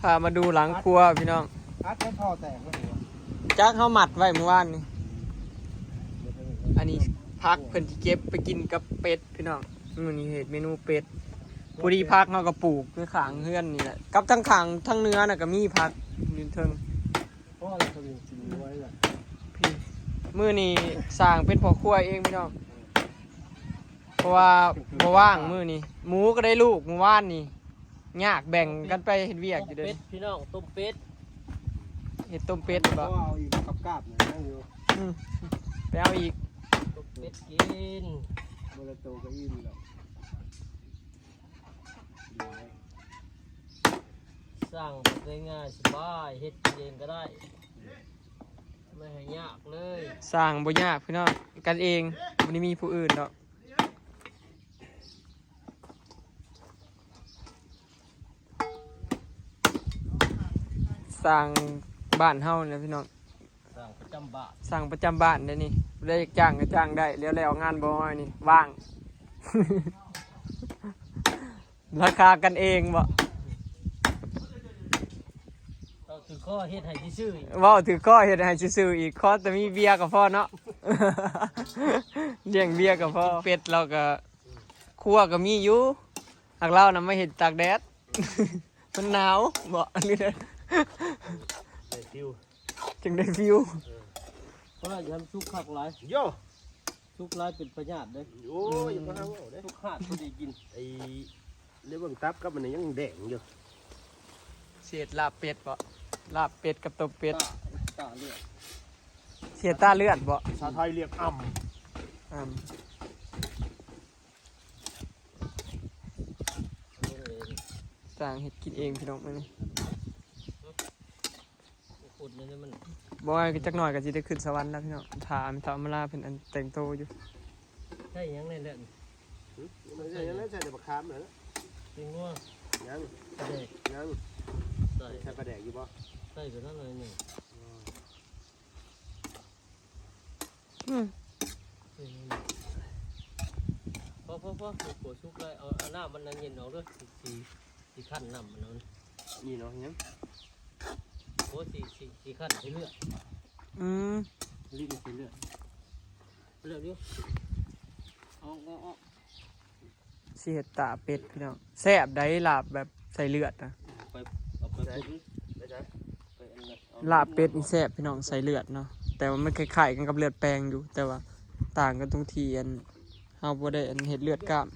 พามาดูหลังครัวพี่น้องอัดแค่ท่อแตกแล้วจักเขาหมัดไว้เมื่อวานนี่อันนี้พักเพิ่นที่เก็บไปกินกับเป็ดพี่น้องมื้อนี้เฮ็ดเมนูเป็ดพอดีพักเฮาก็ปลูกในข้างเฮือนนี่แหละกับทั้งข้างทั้งเนื้อน่ะก็มีพักอยู่เทิงเพราะอะไรเขาเรียกกินไว้ล่ะพี่มื้อนี้สร้างเป็นพ่อครัวเองพี่น้องเพราะว่าบ่ว่างมื้อนี้หมูก็ได้ลูกเมื่อวานนี่ยากแบ่งกันไปเฮ็ดเวียกอยู่เด้อพี่น้องต้มเป็ดเฮ็ดต้มเป็ดบ่เอาอีกกับกาบเนี่ยนั่งอยู่ไปเอาอีกต้มเป็ดกินโมเลโตก็อิ่มแล้วสร้างได้ง่ายสบายเฮ็ดเองก็ได้ไม่ให้ยากเลยสร้างบ่ยากพี่น้องกันเองบ่ได้มีผู้อื่นดอกสร้างบ้านเฮาเนี่ยพี่น้องสร้างประจำบ้านสร้างประจำบ้านได้นี่ได้จ้างก็จ้างได้แล้วงานบ่น้อยนี่ว่าง ราคากันเองบ่เราถือข้อเฮ็ดให้ซื่อๆว้าถือข้อเฮ็ดให้ซื่อๆอีกข้อแต่มีเบียร์ก็พอเนาะ เลี้ยงเบียร์ก็พอเป็ดเราก็ครัวก็มีอยู่หากเรานำมาเฮ็ดตากแดด มันหนาวบ่อันนี้ได้ฟิวจังได้ฟิวเพราะยำซุกคักหลายโย่ซุกหลายเป็นประหยัดเด้โอ้ยมาเอาเด้ซุกขาดพอดีกินไอ้เรื่องตับกับมันยังแดงอยู่เสียดลาบเป็ดบ่ลาบเป็ดกับต้มเป็ดตาเลือดเสียตาเลือดบ่ชาวไทยเรียกสร้างเฮ็ดกินเองพี่น้องมื้อนี้ขุดนี่มันบ่ว่าจักหน่อยก็สิได้ขึ้นสวรรค์แล้วพี่น้องถามธรรมราเพิ่นอันแต่งโตอยู่ใช่ยังในเรื่องมันจะยังไงใช่เดี๋ยวบักขามเหรอจริงว่ายังปลาแดกยังใช่ปลาแดกอยู่ป่ะใช่แบบนั้นเลยนี่พอหัวซุกเลยเอาหน้ามันนั่งเย็นออกด้วยสีขั้นน้ำมันนั่นนี่เนาะยังโอ้สีขั้นใช้เลือดรีบใช้เลือดดิเอาสิเฮ็ดตาเป็ดพี่น้องแซ่บได้ลาบแบบใส่เลือดนะไปเอาไปลาบเป็ดนี่แซ่บพี่น้องใส่เลือดเนาะแต่ว่ามันคล้ายๆกันกับเลือดแปลงอยู่แต่ว่าต่างกันตรงที่อันเฮาบ่ได้อันเฮ็ดเลือดกล้าม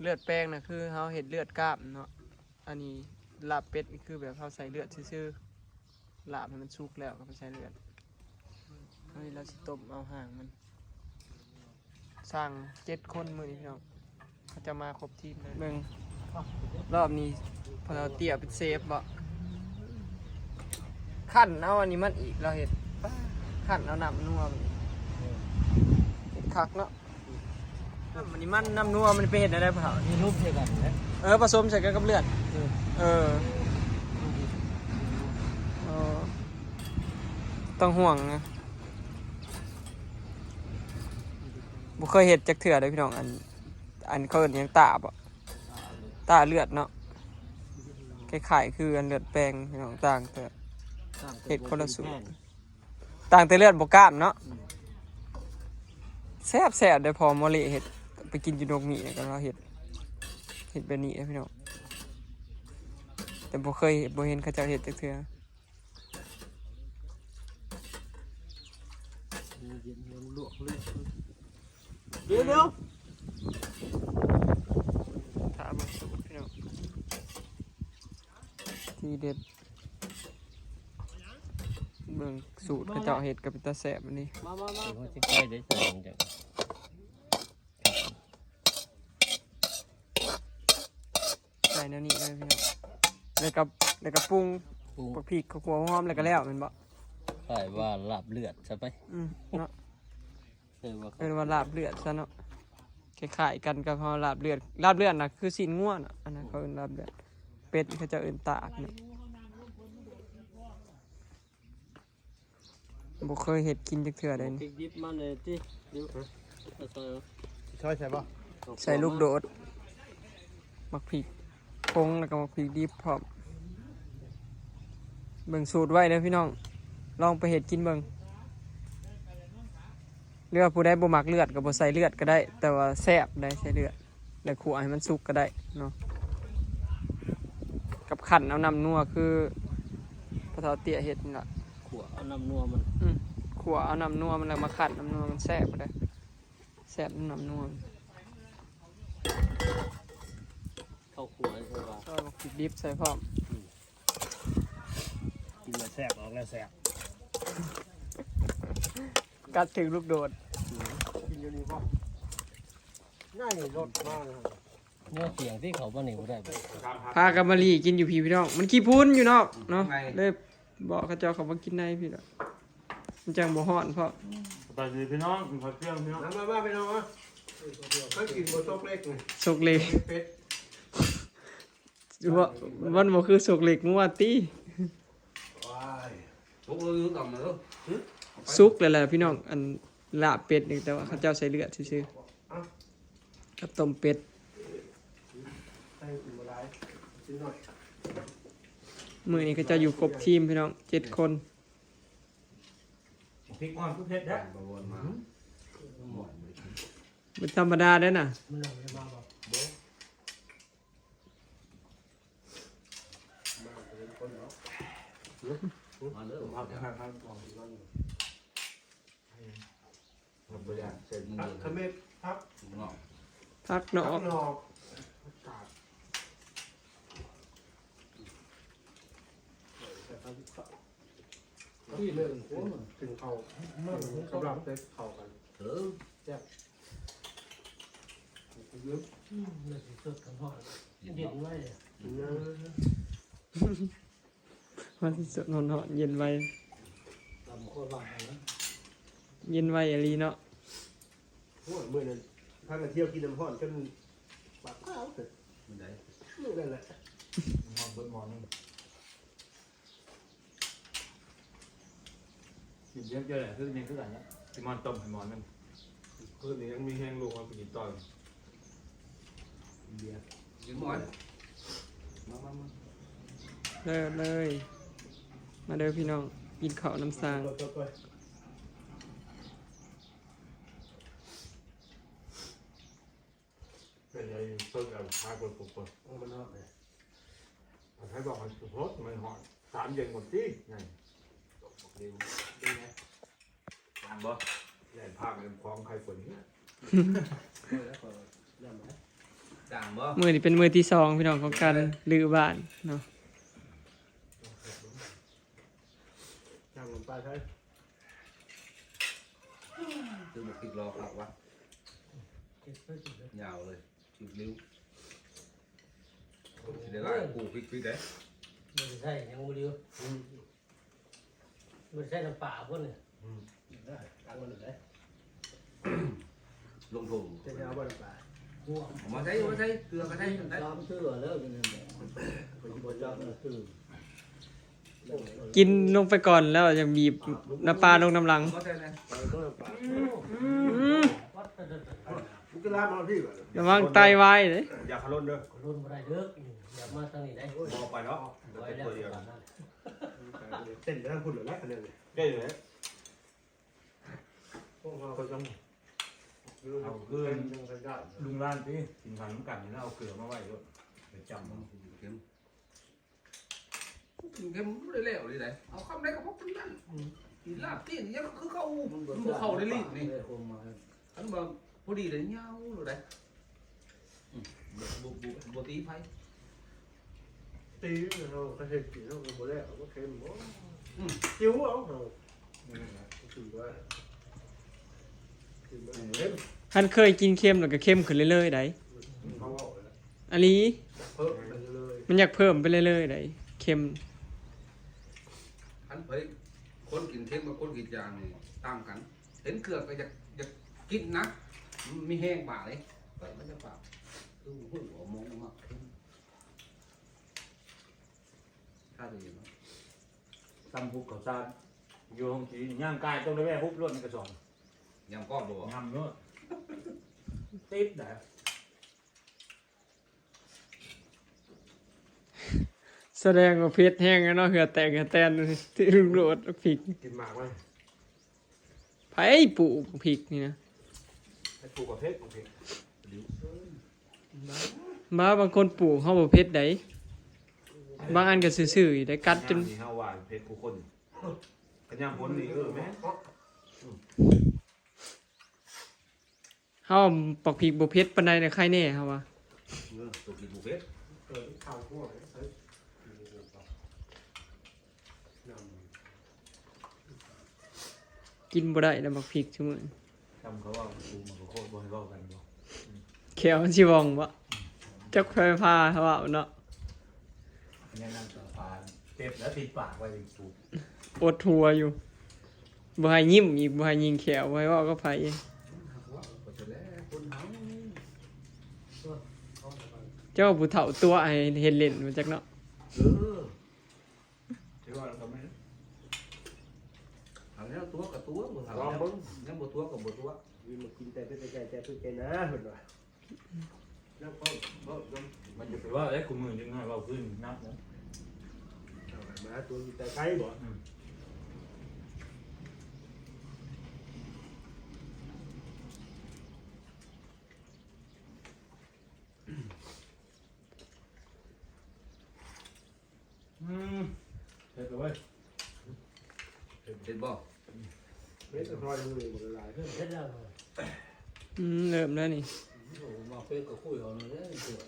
เลือดแปลงน่ะคือเฮาเฮ็ดเลือดกล้ามเนาะอันนี้ลาบเป็ดนี่คือแบบเฮาใส่เลือดซื่อๆลาบให้มันสุกแล้วก็ไปใส่เลือดเฮ้ยเราสิต้มเอาห่างมันสร้าง7คนมื้อนี้พี่น้องเขาจะมาครบทีมเลยเบิ่งรอบนี้พอเราเตี้ยเป็นเซฟบ่ขั้นเอาอันนี้มันอีกเราเห็ดขั้นเอาน้ำนัวมันคักเนาะน้ำอันนี้มันน้ำนัวมันเป็นเห็ดอะไรเปล่านี่รูปใช่กันนะผสมใส่กันกับเลือดต้องห่วงนะบุเคยเห็ดจักเถื่อเลยพี่น้องอันเขาเอิ้นยังตาบ่ตาเลือดเนาะคล้ายๆคืออันเลือดแปลงพี่น้องต่างแต่เห็ดคนละสูตรต่างแต่เลือดบกล้ามเนาะแซ่บได้พอมอเลเห็ดไปกินยูโนมีเนี่ยกันเราเห็ดแบบนี้พี่น้องแต่บ่เคยบ่เห็นเขาเจ้าเห็ดจักเทื่อเดี๋ยวถามสูตรพี่น้องทีเด็ดเบิ่งสูตรเขาเจ้าเห็ดกับตาแสบอันนี้มาจะใกล้ได้ใส่จังใส่แนวนี้เลยพี่น้องแล้วก็ปรุงผักพริกข้าวคั่วหอมแล้วก็แล้วแม่นบ่ใช่ว่าลาบเลือดใช่ไหมเนาะเป็นว่าลาบเลือดซะเนาะคล้ายๆกันกับลาบเลือดน่ะคือสินง่วนอันนั้นเขาเอิ้นลาบเลือดเป็ดเขาจะเอิ้นตากเนาะบ่เคยเห็ดกินจักเทื่อได้นี่ดิบมาเลยติช่วยใส่ป่ะใส่ลูกโดดมักพริก พงแล้วก็มาพริกดิบพร้อมเบิ่งสูตรไว้เด้อพี่น้องลองไปเฮ็ดกินเบิ่งหรือว่าผู้ใดบ่มักเลือดก็บ่ใส่เลือดก็ได้ แต่ว่าแซ่บได้ใส่เลือดแล้วคั่วให้มันสุกก็ได้เนาะกับขันเอาน้ำนัวคือพระเฒ่าเตี้ยเฮ็ดนี่ล่ะ ขั่วเอาน้ำนัวมัน ขัวเอาน้ำนัวมันแล้วมาขัดน้ำนัวมันแซ่บเลยแซ่บน้ำนัว เข้าขั่วใช่ป่ะ ซอยบักพริกดิบใส่พร้อม กินแล้วแซ่บออกแล้วแซ่บ กัดถึงลูกโดด กินอยู่นี่บ่ง่ายรสมากเลย เนี่ยเสียงที่เขาบ้านนี่บ่ได้บ่ พากันมาลีกินอยู่พี่น้องมันขี้พุ้นอยู่เนาะเนาะเลยบอกเขาเจ้าเขามากินในพี่ละมันจังบ่ฮ้อนเพราะ ไปสิพี่น้องกินข้าวเที่ยงพี่น้อง มาไปน้องอ่ะก็กินบนโต๊ะเล็กไง สกเล็ก เป็ด ว่ามันบ่คือสกเล็กงัวตี ว้าย พวกเราอยู่ต่ำเลย ซุกเลยแหละพี่น้องอันลาบเป็ดนี่แต่ว่าเขาเจ้าใส่เลือดซื่อๆกับต้มเป็ด ใส่กินบ่ได้ซื้อหน่อย มื้อนี้เขาเจะอยู่ครบทีมพี่น้อง7 คน พริกอ่อนทุกเผ็ดได้ ประวนมา บ่ธรรมดาเด้อน่ะ มันเอาไปมาบ่ มาเลย เอาทางของนั่น ผมไปแล้วเสร็จยิง พัก เลย ขมิ้นพัก งอก พักเนาะ พักนอกอากาศที่เรื่องถึงเขาสำหรับได้เข้ากัน เออ เยอะ มันสิสดกันฮอดเย็นไว้เลย มันสิสดนอนๆเย็นไว ลำโคตรบ้านนะ เย็นไวอะลีเนาะ โอ้ยมื่อนั้นพากันเที่ยวกินน้ำห้อนจนปากข้าวเสร็จ มันได้ มื่อนั่นแหละ หอมเบิดหมอนนึงกินเยอะเยอะแหละคือเมนคือกันนะที่มันต้มให้หมอนนึงคืนนี้ยังมีแห้งลูกมาไปกินต่อย เบียร์ ยิงหมอนมา เลิศเลย มาเด้อพี่น้องกินข้าวน้ำสาง เป็นไงเพิ่งเอาพาคนปลุกคน มันนอกเลย ให้บอกมันสุดรสมันหอด3 เย็นหมดที่ไงเร็วเป็นไงตามบ่แล่นภาคเป็นคล้องใครคนนี้ จางบ่ มื้อนี้เป็นมื้อที่2พี่น้องของการลื้อบ้านเนาะ นั่งลงไปใช่ คือมาคิดรอครับวะยาวเลยชุดลิ้วเดี๋ยวไล่กูพริกได้ มันใช่ยังบ่ดีมันใช่น้ำป่าพุ่นเนี่ย ตั้งมันเลย ลงถุง จะเอาบ้านป่า หัว มาใช้เกลือก็ได้ได้ ตามเชื่อแล้วจังนั้นไปที่บ่จับมันคือ กินลงไปก่อนแล้วยังบีบน้ำปลาลงน้ำหลัง มาใช้เลย ไปก็ป่า วัดกัน มึงก็ลามาพี่ก่อน ระวังไตวายเด้ อย่าขลุ่นเด้อ รุ่นบ่ได้เด้ออย่ามาทางนี้ได้ บอกไปเนาะ ไว้ เป็น แล้ว ตัวเดียว กันนั่น เต้นไปทางคุณหรือแล้วคะแนนเลย ได้เลย พวกเราก็ต้อง เอาคืน ยังกันได้ ลุงร้านพี่กินขนมกันแล้วเอาเกลือมาไว้ด้วยเดี๋ยวจำมัน เค็มเค็มไม่ได้แล้วเลยไหนเอาคำได้ก็พบกันนั่นกินลาบตีนยังคือเข้าเข้าได้ลิ้นนี่อันบอกพอดีเลยเงาเลยได้บุตีไฟ ตีเราก็เห็นตีเราก็บ่ได้เอาก็เค็มบ่จิ้วเอาเราถือว่าถือว่าเค็ม ท่านเคยกินเค็มแล้วก็เค็มขึ้นเรื่อยๆได้ เขาเอาเลย อันนี้ เพิ่มไปเลย มันอยากเพิ่มไปเรื่อยๆได้เค็ม อันเฮ้ยคนกินเค็มกับคนกินจางนี่ต่างกัน เห็นเกลือก็อยากกินนะมีแห้งป่าเลยไปมันจะป่าคือหัวมองมากเค็มถ้าจะยิน ตำพุกข้าวสารอยู่ห้องจีย่างกายต้องได้แม่ฮุบรถในกระสอบ ยำก้อนบ่ ยำเนาะติดได้ แสดงว่าเพชรแห้งแล้วเนาะเหือแตกเหือแตนที่ลุงโรดพริก กินหมากไหม ไผปลูกพริกนี่นะ ให้ปลูกกับเพชรโอเคดิว บางคนปลูกเฮาบ่เผ็ดได้บางอันก็ซื่อๆได้กัดจน นี่เฮาว่าเพชรกูคนกันย่างพ้นนี่แม่ เฮาปักพริกบ่เผ็ดปานใดน่ะใครแน่เฮาว่า ตัวกินกูเพชร เกิดข้าวคั่วใส่ กินบ่ได้แล้วบักพริกซุมื้อ จำเขาว่ากูมันก็โคตรบ่ให้เว้ากันบ่ แขวมันสิว่องบ่จักไฟฟ้าเฮาว่าเนาะ แนะนำต่อพานเจ็บแล้วติดปากไว้กู ปวดหัวอยู่บ่ให้ยิ้มอีกบ่ให้ยิงแขวบ่ให้เว้ากับไผ ว่าก็จะแล้วคนเฮา เจ้าผู้เฒ่าตัวไอ้เฮ็ดเล่นมาจักเนาะ ที่ว่าเราก็ไม่ เอาแล้วตัวกับตัวบ่ ล เฮา องเบิ่ง แล้วบ่ตัวกับบ่ตัว วินมากินแต่เป็นใจแต่เป็นใจนะเพิ่นว่าแล้วก็บ่ต้อง มันจะไปว่ากูมือยังไงว่าขึ้นนับนะ เอามาตัวแต่ไกลบ่ เสร็จแล้วเว้ย เห็นบ่ เม็ดร้อยมือหมดละลายเพิ่น เฮ็ดแล้ว เริ่มแล้วนี่ โอ้มาเฟซก็คุยเอาเลยเด้อเกิด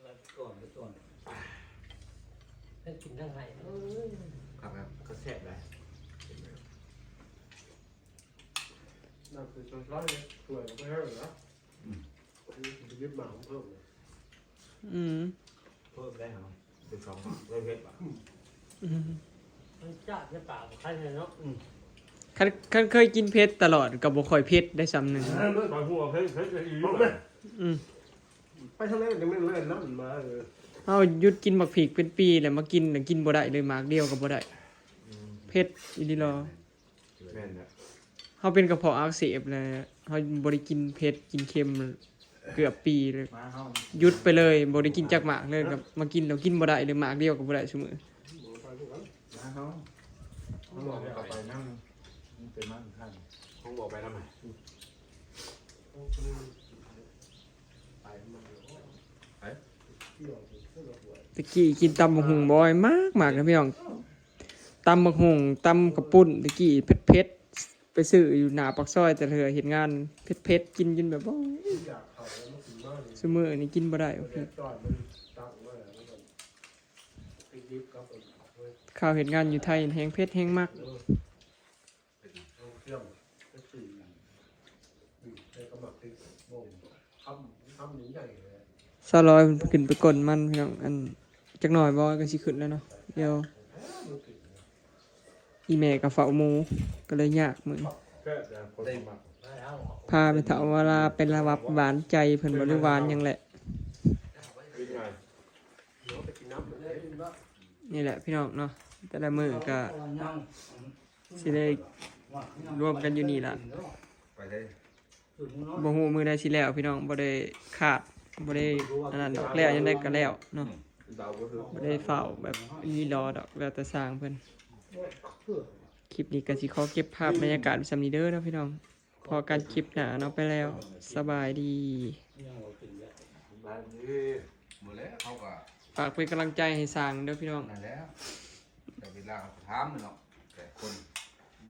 แล้วก่อนไปก่อน ให้กินทั้งไห้เอ้ย ครับครับ ก็แซ่บเลย นั่นคือตัวร้อยเลยสวยก็ไม่ให้เหรอยึดหมาของเพิ่มเลย อืม เพิ่มได้เหรอเป็นสองเลยเพชรป่ะ อืม มันจ้าในปากบ่คันเลยเนาะ คันเคยกินเผ็ดตลอดก็บ่ค่อยเผ็ดได้ซ้ำหนึง ตอนหัวเพชรจะอี บอกไหม อืม ไปทางนั้นยังไม่เล่นน้ำมาเลย เฮาหยุดกินบักพริกเป็นปีแล้วมากินแล้วกินบ่ได้เลยหมากเดียวก็บ่ได้เผ็ดอีหลีรอ แม่นนะ เฮาเป็นกระเพาะอักเสบเลยเฮาบ่ได้กินเผ็ดกินเค็มเกือบปีเลย มาเฮา หยุดไปเลยบ่ได้กินจักหมากเลยกับมากินแล้วกินบ่ได้เลยหมากเดียวก็บ่ได้ซุมื้อ มาเฮาเขาบอกไปไปนั่งเป็นมั่งท่าน ของบอกไปทำไมไปมาไปเที่ยวเที่ยวหัว ตะกี้กินตำบักหุ่งบ่อยมากนะพี่น้องตำบักหุ่งตำกระปุ้นตะกี้เผ็ดๆไปซื้ออยู่หน้าปากซอยแต่เธอเฮ็ดงานเผ็ดๆกินจนแบบบ่ อยากเขาแล้วมันถึงมากเลย ซุมื้อนี้กินบ่ได้ เดี๋ โอ ยว เค จอดมันตั้งมาแล้วมันไปยิบกับเฮ้ย ข้าวเฮ็ดงานอยู่ไทยแฮงเผ็ดแฮงมาก เอาเครื่องก็สี่ในกระหมักติดบ่งคำนี้ใหญ่เลย ซาลอยมันขึ้นไปก่นมันพี่น้องอันจักหน่อยบ่ก็สิขึ้นแล้วเนาะเดี๋ยวอีแม่ก็เฝ้าหมูก็เลยยากมื้อ แค่แต่คนสมัคร ได้แล้ว พาไปเถาเวลาเป็นระวับหวานใจเพิ่นบ่ได้หวานหยังแหละ วิ่งไงเดี๋ยวไปกินน้ำเลย นี่แหละพี่น้องเนาะแต่ละมื้อก็สิได้รวมกันอยู่นี่ล่ะ ไปเลย บ่ฮู้มื้อใดสิแล้วพี่น้องบ่ได้ขาดบ่ได้อันนั้นดอกแล้วยังได้ก็แล้วเนาะ เดาก็คือ บ่ได้เฝ้าแบบอีรอดอกแล้วแต่สร้างเพิ่นคลิปนี้ก็สิขอเก็บภาพบรรยากาศไว้ซำนี้เด้อเนาะพี่น้องพอกันคลิปหน้าเนาะไปแล้วสบายดี บ้านนี้ หมดแล้วเขาก็ ฝากเป็นกำลังใจให้สร้างเด้อพี่น้อง นั่นแล้วแต่เวลาถามเนาะแต่คน